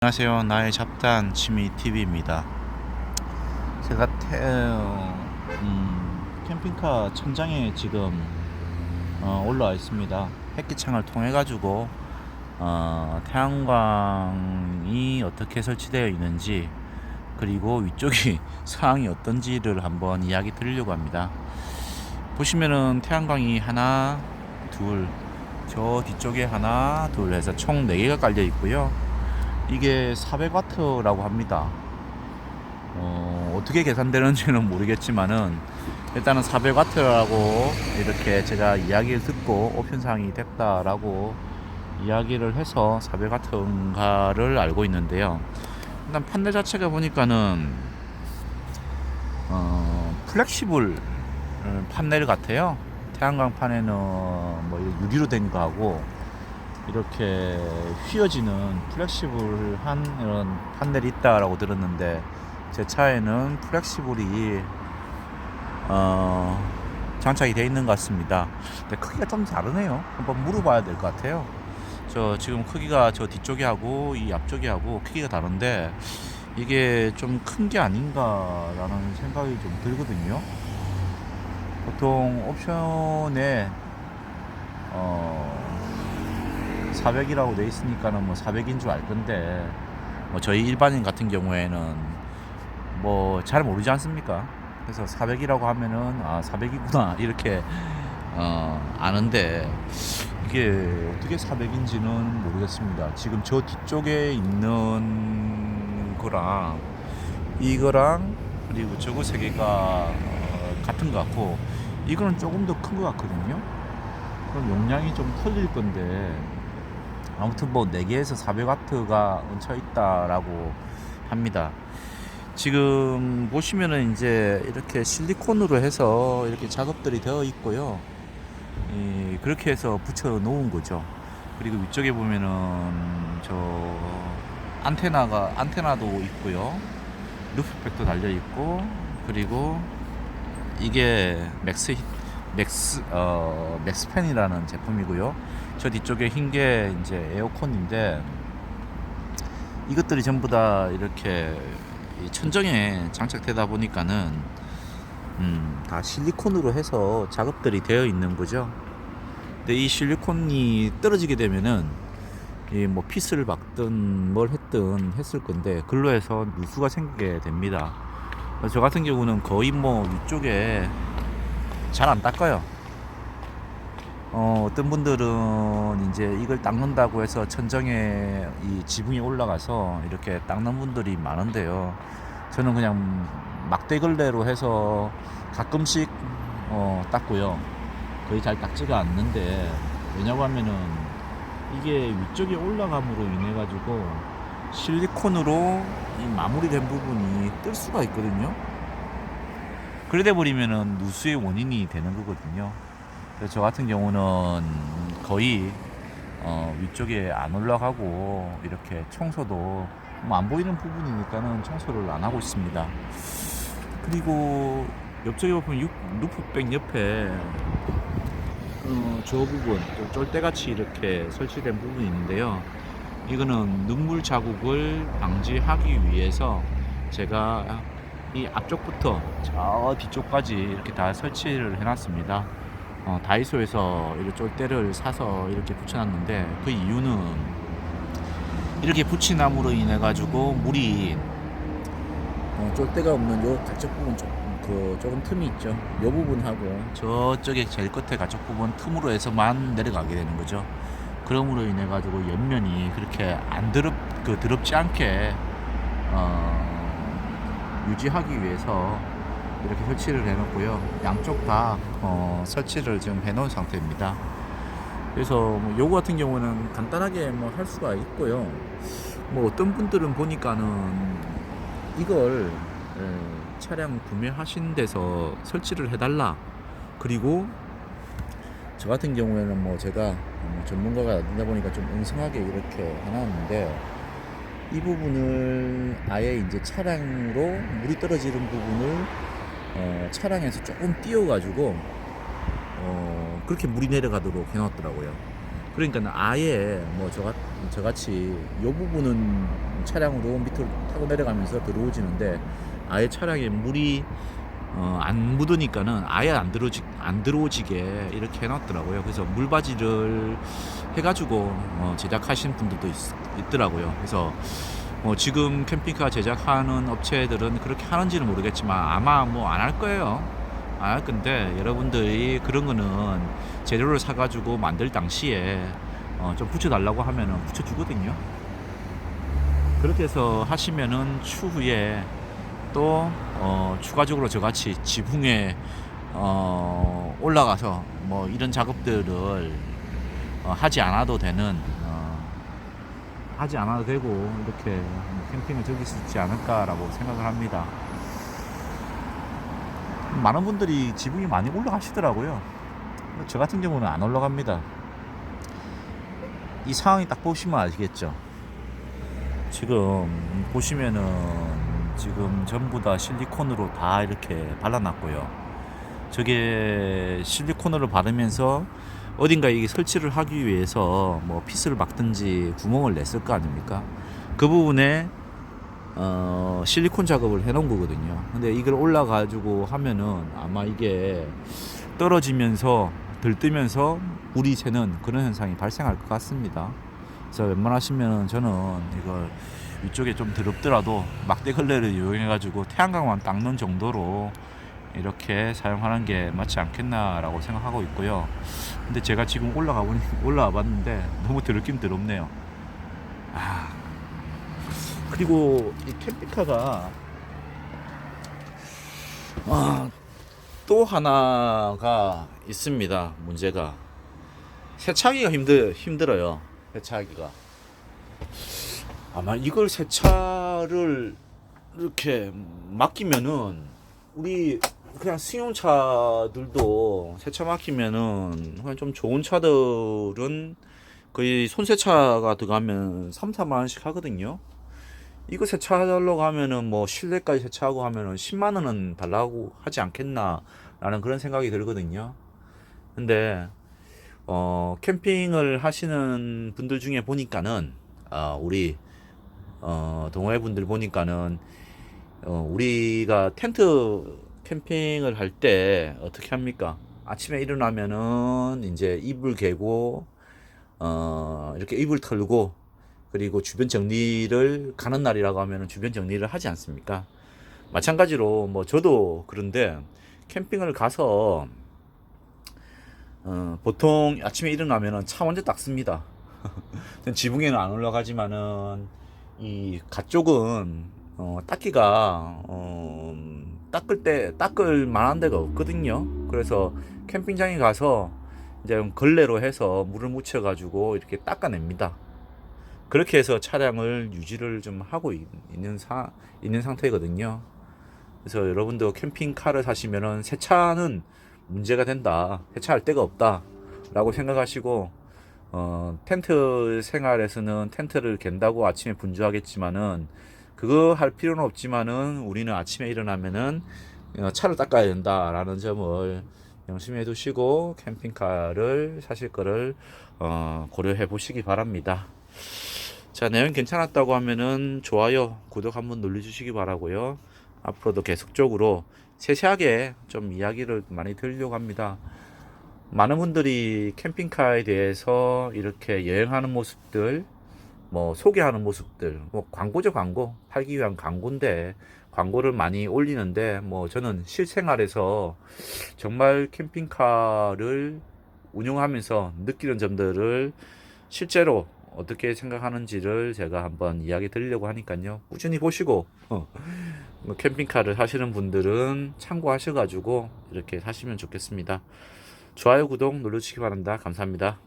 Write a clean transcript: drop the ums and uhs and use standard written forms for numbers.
안녕하세요. 나의 잡다한 취미 TV입니다. 제가 캠핑카 천장에 지금 올라와 있습니다. 햇기창을 통해 가지고 태양광이 어떻게 설치되어 있는지, 그리고 위쪽이 상황이 어떤지를 한번 이야기 드리려고 합니다. 보시면은 태양광이 하나, 둘, 저 뒤쪽에 하나, 둘 해서 총 4개가 깔려 있고요. 이게 400W라고 합니다. 어떻게 계산되는지는 모르겠지만은 일단은 400W라고 이렇게 제가 이야기를 듣고 옵션사항이 됐다라고 이야기를 해서 400W인가를 알고 있는데요. 일단 판넬 자체가 보니까는 플렉시블 판넬 같아요. 태양광판에는 뭐 유리로 된 거하고 이렇게 휘어지는 플렉시블한 이런 판넬이 있다라고 들었는데, 제 차에는 플렉시블이 장착이 되어 있는 것 같습니다. 근데 크기가 좀 다르네요. 한번 물어봐야 될 것 같아요. 저 지금 크기가 저 뒤쪽에 하고 이 앞쪽에 하고 크기가 다른데, 이게 좀 큰 게 아닌가라는 생각이 좀 들거든요. 보통 옵션에 400이라고 돼 있으니까는 뭐 400인 줄 알 건데, 뭐 저희 일반인 같은 경우에는 뭐 잘 모르지 않습니까? 그래서 400이라고 하면은 400이구나 이렇게 아는데, 이게 어떻게 400인지는 모르겠습니다. 지금 저 뒤쪽에 있는 거랑 이거랑 그리고 저거 세 개가 같은 것 같고, 이거는 조금 더 큰 것 같거든요. 그럼 용량이 좀 틀릴 건데, 아무튼 뭐 4개에서 400W가 얹혀 있다라고 합니다. 지금 보시면은 이제 이렇게 실리콘으로 해서 이렇게 작업들이 되어 있고요. 그렇게 해서 붙여 놓은 거죠. 그리고 위쪽에 보면은 저 안테나도 있고요. 루프백도 달려 있고, 그리고 이게 맥스팬이라는 제품이고요. 저 뒤쪽에 흰 게 이제 에어컨인데, 이것들이 전부 다 이렇게 천정에 장착되다 보니까는 다 실리콘으로 해서 작업들이 되어 있는 거죠. 근데 이 실리콘이 떨어지게 되면은 뭐 피스를 박든 뭘 했든 했을 건데, 글로 해서 누수가 생기게 됩니다. 저 같은 경우는 거의 뭐 위쪽에 잘 안 닦아요. 어떤 분들은 이제 이걸 닦는다고 해서 천정에 이 지붕이 올라가서 이렇게 닦는 분들이 많은데요. 저는 그냥 막대걸레로 해서 가끔씩 닦고요. 거의 잘 닦지가 않는데, 왜냐고 하면은 이게 위쪽에 올라감으로 인해 가지고 실리콘으로 이 마무리된 부분이 뜰 수가 있거든요. 그러다 버리면은 누수의 원인이 되는 거거든요. 그래서 저 같은 경우는 거의 위쪽에 안 올라가고, 이렇게 청소도 뭐 안 보이는 부분이니까는 청소를 안 하고 있습니다. 그리고 옆쪽에 보면 루프백 옆에 저 부분 또 쫄대같이 이렇게 설치된 부분이 있는데요. 이거는 눈물 자국을 방지하기 위해서 제가 이 앞쪽부터 저 뒤쪽까지 이렇게 다 설치를 해놨습니다. 다이소에서 이렇게 쫄대를 사서 이렇게 붙여놨는데, 그 이유는 이렇게 붙이남으로 인해 가지고 물이 쫄대가 없는 요 가쪽 부분 조금 틈이 있죠. 요 부분하고 저쪽에 제일 끝에 가쪽 부분 틈으로 해서만 내려가게 되는 거죠. 그러므로 인해 가지고 옆면이 그렇게 안 더럽지 않게 유지하기 위해서 이렇게 설치를 해놓고요. 양쪽 다 설치를 지금 해놓은 상태입니다. 그래서 뭐 요거 같은 경우는 간단하게 뭐 할 수가 있고요. 뭐 어떤 분들은 보니까는 이걸 차량 구매하신 데서 설치를 해달라. 그리고 저 같은 경우에는 뭐 제가 전문가가 아니다 보니까 좀 엉성하게 이렇게 해놨는데, 이 부분을 아예 이제 차량으로 물이 떨어지는 부분을 차량에서 조금 띄워가지고 그렇게 물이 내려가도록 해놨더라고요. 그러니까 아예 뭐 저같이 이 부분은 차량으로 밑으로 타고 내려가면서 들어오지는데 아예 차량에 물이 안 묻으니까는 아예 안 들어오지게 이렇게 해놨더라고요. 그래서 물바지를 해가지고 제작하신 분들도 있더라고요. 그래서 지금 캠핑카 제작하는 업체들은 그렇게 하는지는 모르겠지만 아마 뭐 안 할 거예요. 안 할 건데 여러분들이 그런 거는 재료를 사가지고 만들 당시에 좀 붙여달라고 하면은 붙여주거든요. 그렇게 해서 하시면은 추후에 또 추가적으로 저같이 지붕에 올라가서 뭐 이런 작업들을 하지 않아도 되는 하지 않아도 되고 이렇게 캠핑을 즐길 수 있지 않을까라고 생각을 합니다. 많은 분들이 지붕이 많이 올라가시더라고요. 저 같은 경우는 안 올라갑니다. 이 상황이 딱 보시면 아시겠죠. 지금 보시면은 지금 전부 다 실리콘으로 다 이렇게 발라놨고요. 저게 실리콘으로 바르면서 어딘가 이 설치를 하기 위해서 뭐 피스를 막든지 구멍을 냈을 거 아닙니까? 그 부분에 실리콘 작업을 해 놓은 거거든요. 근데 이걸 올라가지고 하면은 아마 이게 떨어지면서 들뜨면서 물이 새는 그런 현상이 발생할 것 같습니다. 그래서 웬만하시면 저는 이걸 위쪽에 좀 더럽더라도 막대 걸레를 이용해 가지고 태양광만 닦는 정도로 이렇게 사용하는 게 맞지 않겠나라고 생각하고 있고요. 근데 제가 지금 올라와 봤는데 너무 더럽긴 더럽네요. 그리고 이 캠핑카가 또 하나가 있습니다. 문제가 세차하기가 힘들어요. 세차하기가 아마 이걸 세차를 이렇게 맡기면은 우리 그냥 승용차들도 세차 맡기면은 그냥 좀 좋은 차들은 거의 손세차가 들어가면 3, 4만 원씩 하거든요. 이거 세차하려고 하면은 뭐 실내까지 세차하고 하면은 10만 원은 달라고 하지 않겠나 라는 그런 생각이 들거든요. 근데 캠핑을 하시는 분들 중에 보니까는 우리 동호회 분들 보니까는 우리가 텐트 캠핑을 할 때 어떻게 합니까? 아침에 일어나면은 이제 이불 개고 이렇게 이불 털고 그리고 주변 정리를 가는 날이라고 하면은 주변 정리를 하지 않습니까? 마찬가지로 뭐 저도 그런데 캠핑을 가서 보통 아침에 일어나면은 차 먼저 닦습니다. 지붕에는 안 올라가지만은 이 가쪽은 닦기가 닦을 만한 데가 없거든요. 그래서 캠핑장에 가서 이제 걸레로 해서 물을 묻혀 가지고 이렇게 닦아냅니다. 그렇게 해서 차량을 유지를 좀 하고 있는 상태거든요. 그래서 여러분도 캠핑카를 사시면은 세차는 문제가 된다. 세차할 데가 없다. 라고 생각하시고, 텐트 생활에서는 텐트를 갠다고 아침에 분주하겠지만은, 그거 할 필요는 없지만은, 우리는 아침에 일어나면은, 차를 닦아야 된다라는 점을 명심해 두시고, 캠핑카를 사실 거를, 고려해 보시기 바랍니다. 자, 내용 괜찮았다고 하면은, 좋아요, 구독 한번 눌러주시기 바라고요. 앞으로도 계속적으로 세세하게 좀 이야기를 많이 드리려고 합니다. 많은 분들이 캠핑카에 대해서 이렇게 여행하는 모습들, 뭐 소개하는 모습들, 뭐 광고죠, 광고. 팔기 위한 광고인데 광고를 많이 올리는데 뭐 저는 실생활에서 정말 캠핑카를 운영하면서 느끼는 점들을 실제로 어떻게 생각하는지를 제가 한번 이야기 드리려고 하니까요. 꾸준히 보시고 캠핑카를 하시는 분들은 참고하셔가지고 이렇게 사시면 좋겠습니다. 좋아요, 구독 눌러주시기 바랍니다. 감사합니다.